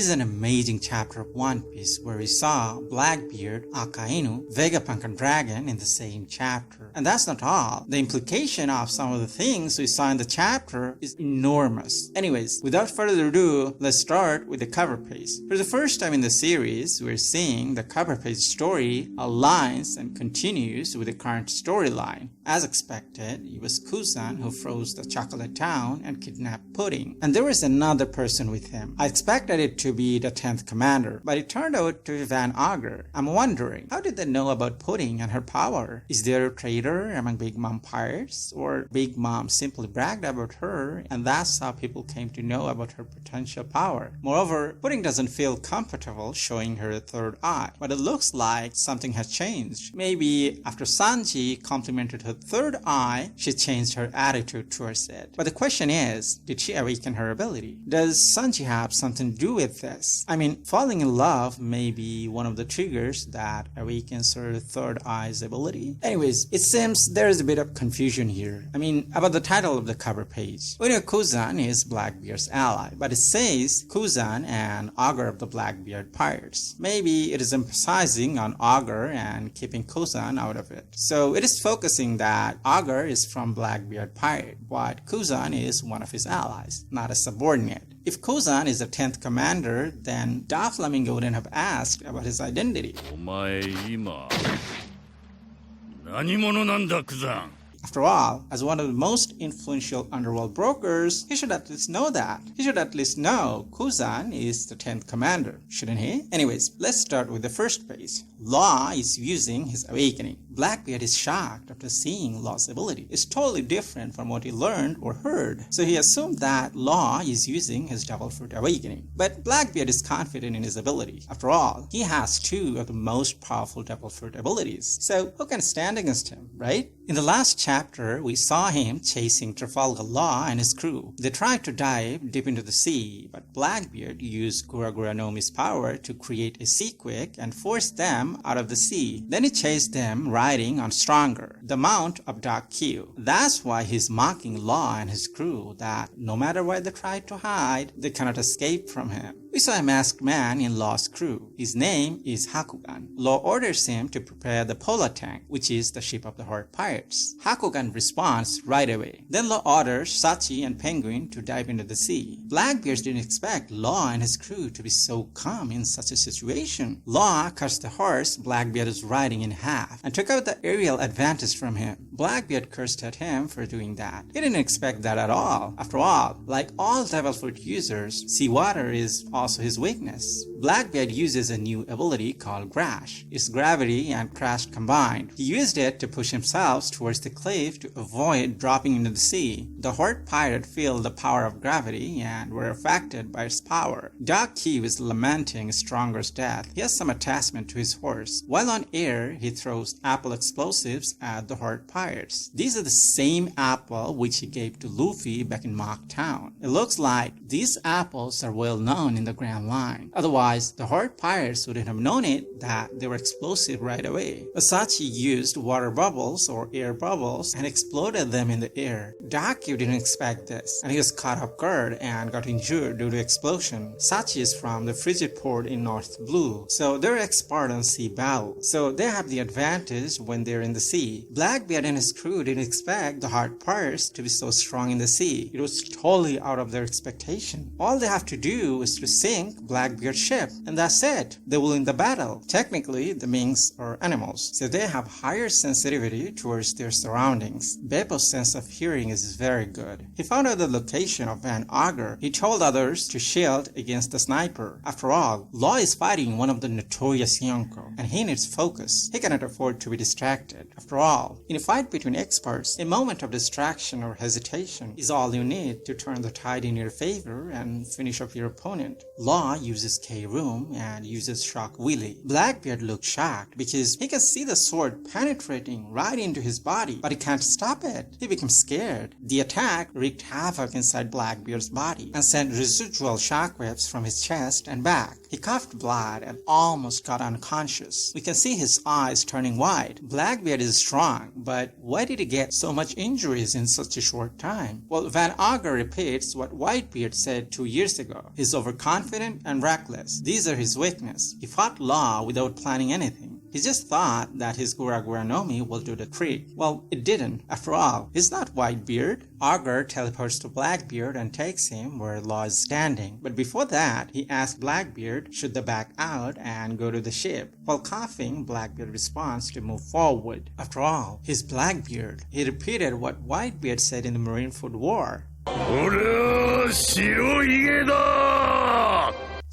This is an amazing chapter of One Piece where we saw Blackbeard, Akainu, Vegapunk and Dragon in the same chapter. And that's not all. The implication of some of the things we saw in the chapter is enormous. Anyways, without further ado, let's start with the cover page. For the first time in the series, we're seeing the cover page story aligns and continues with the current storyline. As expected, it was Kuzan who froze the chocolate town and kidnapped Pudding. And there was another person with him. I expected it to be the 10th commander, but it turned out to be Van Augur. I'm wondering, how did they know about Pudding and her power? Is there a traitor among Big Mom pirates? Or Big Mom simply bragged about her and that's how people came to know about her potential power? Moreover, Pudding doesn't feel comfortable showing her third eye, but it looks like something has changed. Maybe after Sanji complimented her third eye, she changed her attitude towards it. But the question is, did she awaken her ability? Does Sanji have something to do with this? I mean, falling in love may be one of the triggers that awakens her third eye's ability. Anyways, it seems there is a bit of confusion here. I mean, about the title of the cover page. We know Kuzan is Blackbeard's ally, but it says Kuzan and Augur of the Blackbeard pirates. Maybe it is emphasizing on Augur and keeping Kuzan out of it. So it is focusing that Augur is from Blackbeard pirate, but Kuzan is one of his allies, not a subordinate. If Kuzan is the 10th commander, then Doflamingo wouldn't have asked about his identity. After all, as one of the most influential underworld brokers, he should at least know that. He should at least know Kuzan is the 10th commander, shouldn't he? Anyways, let's start with the first page. Law is using his awakening. Blackbeard is shocked after seeing Law's ability. It's totally different from what he learned or heard. So he assumed that Law is using his Devil Fruit awakening. But Blackbeard is confident in his ability. After all, he has two of the most powerful Devil Fruit abilities. So who can stand against him, right? In the last chapter, we saw him chasing Trafalgar Law and his crew. They tried to dive deep into the sea, but Blackbeard used Gura Gura Nomi's power to create a sea quake and force them out of the sea. Then he chased them riding on Stronger, the mount of Dark Q. That's why he's mocking Law and his crew that no matter where they try to hide, they cannot escape from him. We saw a masked man in Law's crew. His name is Hakugan. Law orders him to prepare the Pola tank, which is the ship of the Horde pirates. Hakugan responds right away. Then Law orders Sachi and Penguin to dive into the sea. Blackbeard didn't expect Law and his crew to be so calm in such a situation. Law cuts the horse Blackbeard is riding in half and took out the aerial advantage from him. Blackbeard cursed at him for doing that. He didn't expect that at all. After all, like all Devil Fruit users, seawater is also his weakness. Blackbeard uses a new ability called Crash. It's gravity and crash combined. He used it to push himself towards the cliff to avoid dropping into the sea. The Horde pirate feel the power of gravity and were affected by its power. Dark Q is lamenting Stronger's death. He has some attachment to his horse. While on air, he throws apple explosives at the Horde pirates. These are the same apple which he gave to Luffy back in Mock Town. It looks like these apples are well known in the Grand Line. Otherwise, the Horde pirates wouldn't have known it that they were explosive right away. Asachi used water bubbles or air bubbles and exploded them in the air. Daku didn't expect this, and he was caught off guard and got injured due to explosion. Sachi is from the frigid port in North Blue, so they're expert on sea battle, so they have the advantage when they're in the sea. Blackbeard and his crew didn't expect the Horde pirates to be so strong in the sea. It was totally out of their expectation. All they have to do is to sink Blackbeard's ship, and that's it. They will win the battle. Technically, the Minks are animals, so they have higher sensitivity towards their surroundings. Beppo's sense of hearing is very good. He found out the location of Van Augur. He told others to shield against the sniper. After all, Law is fighting one of the notorious Yonko, and he needs focus. He cannot afford to be distracted. After all, in a fight between experts, a moment of distraction or hesitation is all you need to turn the tide in your favor and finish off your opponent. Law uses K room and uses Shock Willy. Blackbeard looks shocked because he can see the sword penetrating right into his body, but he can't stop it. He becomes scared. The attack wreaked havoc inside Blackbeard's body and sent residual shockwaves from his chest and back. He coughed blood and almost got unconscious. We can see his eyes turning wide. Blackbeard is strong, but why did he get so much injuries in such a short time? Well, Van Augur repeats what Whitebeard said 2 years ago. He's overconfident and reckless. These are his weaknesses. He fought Law without planning anything. He just thought that his Gura Gura no Mi will do the trick. Well, it didn't. After all, he's not Whitebeard. Augur teleports to Blackbeard and takes him where Law is standing. But before that, he asked Blackbeard should they back out and go to the ship. While coughing, Blackbeard responds to move forward. After all, he's Blackbeard. He repeated what Whitebeard said in the Marineford War.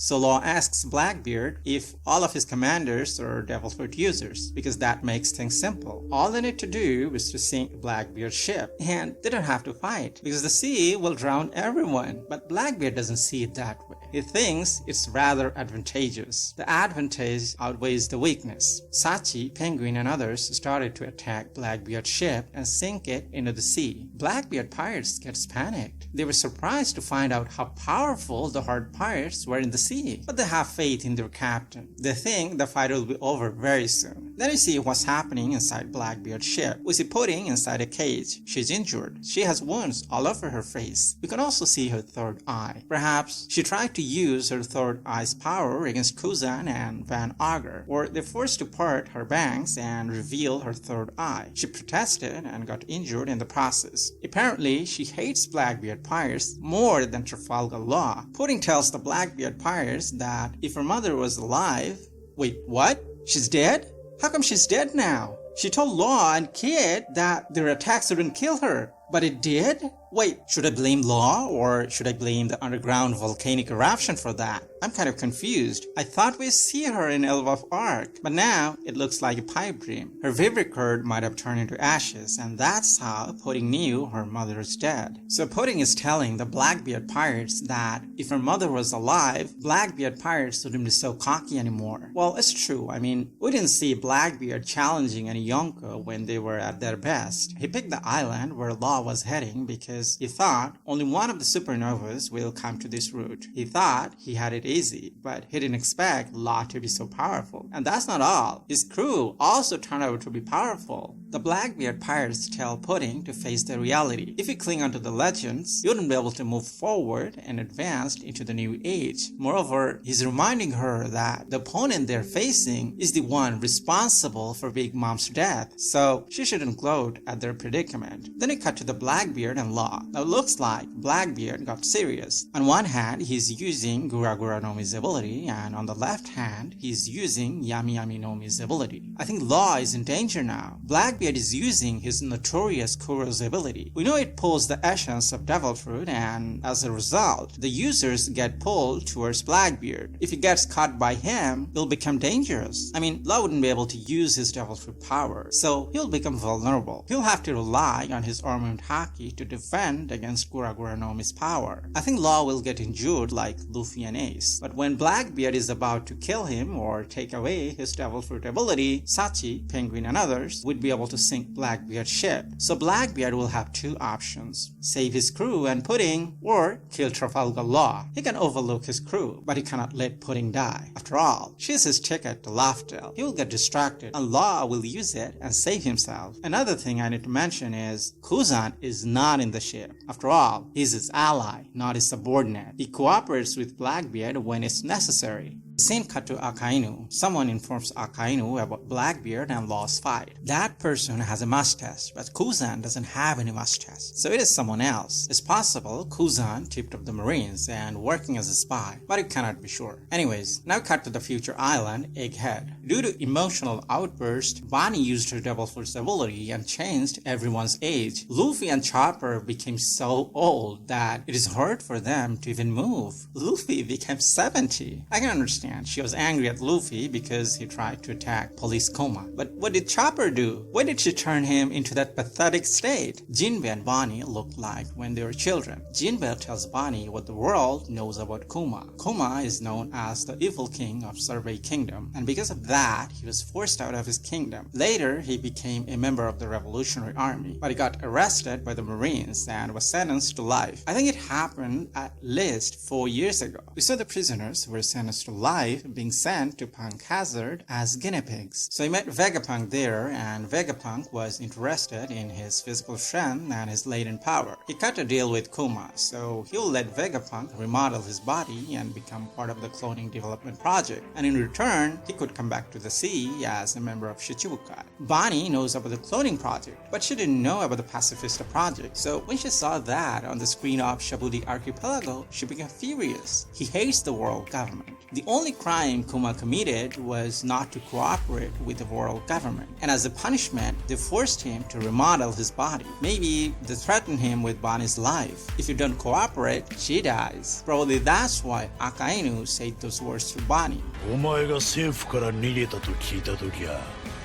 So Law asks Blackbeard if all of his commanders are devil fruit users, because that makes things simple. All they need to do is to sink Blackbeard's ship, and they don't have to fight, because the sea will drown everyone. But Blackbeard doesn't see it that way. He thinks it's rather advantageous. The advantage outweighs the weakness. Sachi, Penguin, and others started to attack Blackbeard's ship and sink it into the sea. Blackbeard pirates gets panicked. They were surprised to find out how powerful the Horde pirates were in the sea, but they have faith in their captain. They think the fight will be over very soon. Then we see what's happening inside Blackbeard's ship. We see Pudding inside a cage. She's injured. She has wounds all over her face. We can also see her third eye. Perhaps she tried to use her third eye's power against Kuzan and Van Augur, or they forced to part her bangs and reveal her third eye. She protested and got injured in the process. Apparently, she hates Blackbeard pirates more than Trafalgar Law. Pudding tells the Blackbeard pirates that if her mother was alive... Wait, what? She's dead? How come she's dead now? She told Law and Kid that their attacks wouldn't kill her, but it did? Wait, should I blame Law or should I blame the underground volcanic eruption for that? I'm kind of confused. I thought we'd see her in Elbaf Arc, but now it looks like a pipe dream. Her favorite curd might have turned into ashes, and that's how Pudding knew her mother is dead. So Pudding is telling the Blackbeard pirates that if her mother was alive, Blackbeard pirates wouldn't be so cocky anymore. Well, it's true. I mean, we didn't see Blackbeard challenging any Yonko when they were at their best. He picked the island where Law was heading because he thought only one of the supernovas will come to this route. He thought he had it easy, but he didn't expect Law to be so powerful. And that's not all. His crew also turned out to be powerful. The Blackbeard pirates tell Pudding to face the reality. If you cling onto the legends, you wouldn't be able to move forward and advance into the new age. Moreover, he's reminding her that the opponent they're facing is the one responsible for Big Mom's death, so she shouldn't gloat at their predicament. Then it cut to the Blackbeard and Law. Now it looks like Blackbeard got serious. On one hand, he's using Gura Gura no Mi's ability, and on the left hand, he's using Yami Yami no Mi's ability. I think Law is in danger now. Blackbeard is using his notorious Kuro's ability. We know it pulls the essence of Devil Fruit, and as a result, the users get pulled towards Blackbeard. If he gets caught by him, he'll become dangerous. I mean, Law wouldn't be able to use his Devil Fruit power, so he'll become vulnerable. He'll have to rely on his armament haki to defend against Gura Gura no Mi's power. I think Law will get injured like Luffy and Ace, but when Blackbeard is about to kill him or take away his Devil Fruit ability, Sachi, Penguin, and others would be able to sink Blackbeard's ship. So Blackbeard will have two options: save his crew and Pudding, or kill Trafalgar Law. He can overlook his crew, but he cannot let Pudding die. After all, she's his ticket to Laughdale. He will get distracted, and Law will use it and save himself. Another thing I need to mention is Kuzan is not in the ship. After all, he's his ally, not his subordinate. He cooperates with Blackbeard when it's necessary. The scene cut to Akainu. Someone informs Akainu about Blackbeard and Law's fight. That person has a mustache, but Kuzan doesn't have any mustache, so it is someone else. It's possible Kuzan tipped up the Marines and working as a spy, but it cannot be sure. Anyways, now cut to the future island, Egghead. Due to emotional outburst, Bonnie used her Devil Fruit's ability and changed everyone's age. Luffy and Chopper became so old that it is hard for them to even move. Luffy became 70. I can understand second, she was angry at Luffy because he tried to attack Police Kuma. But what did Chopper do? Why did she turn him into that pathetic state? Jinbei and Bonnie looked like when they were children. Jinbei tells Bonnie what the world knows about Kuma. Kuma is known as the evil king of Survey Kingdom, and because of that, he was forced out of his kingdom. Later, he became a member of the Revolutionary Army, but he got arrested by the Marines and was sentenced to life. I think it happened at least 4 years ago. We saw the prisoners who were sentenced to life being sent to Punk Hazard as guinea pigs. So he met Vegapunk there, and Vegapunk was interested in his physical strength and his latent power. He cut a deal with Kuma, so he'll let Vegapunk remodel his body and become part of the cloning development project, and in return, he could come back to the sea as a member of Shichibukai. Bonnie knows about the cloning project, but she didn't know about the Pacifista project, so when she saw that on the screen of Shabudi Archipelago, she became furious. He hates the world government. The only crime Kuma committed was not to cooperate with the world government, and as a punishment, they forced him to remodel his body. Maybe they threatened him with Bonnie's life. If you don't cooperate, she dies. Probably that's why Akainu said those words to Bonnie. お前が政府から逃げたと聞いたときゃ、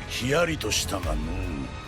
ヒヤリとしたがの。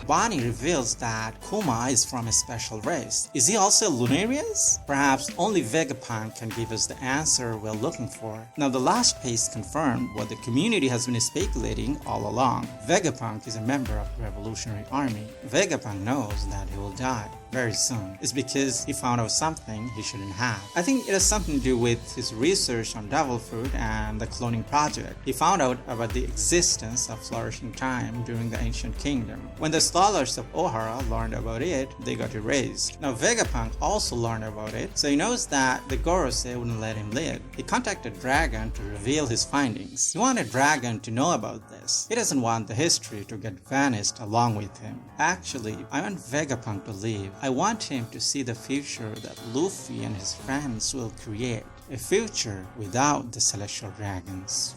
Bonnie reveals that Kuma is from a special race. Is he also a Lunarius? Perhaps only Vegapunk can give us the answer we're looking for. Now the last page confirmed what the community has been speculating all along. Vegapunk is a member of the Revolutionary Army. Vegapunk knows that he will die very soon. It's because he found out something he shouldn't have. I think it has something to do with his research on Devil Fruit and the cloning project. He found out about the existence of flourishing time during the ancient kingdom. When the scholars of Ohara learned about it, they got erased. Now Vegapunk also learned about it, so he knows that the Gorosei wouldn't let him live. He contacted Dragon to reveal his findings. He wanted Dragon to know about this. He doesn't want the history to get vanished along with him. Actually, I want Vegapunk to live. I want him to see the future that Luffy and his friends will create. A future without the Celestial Dragons.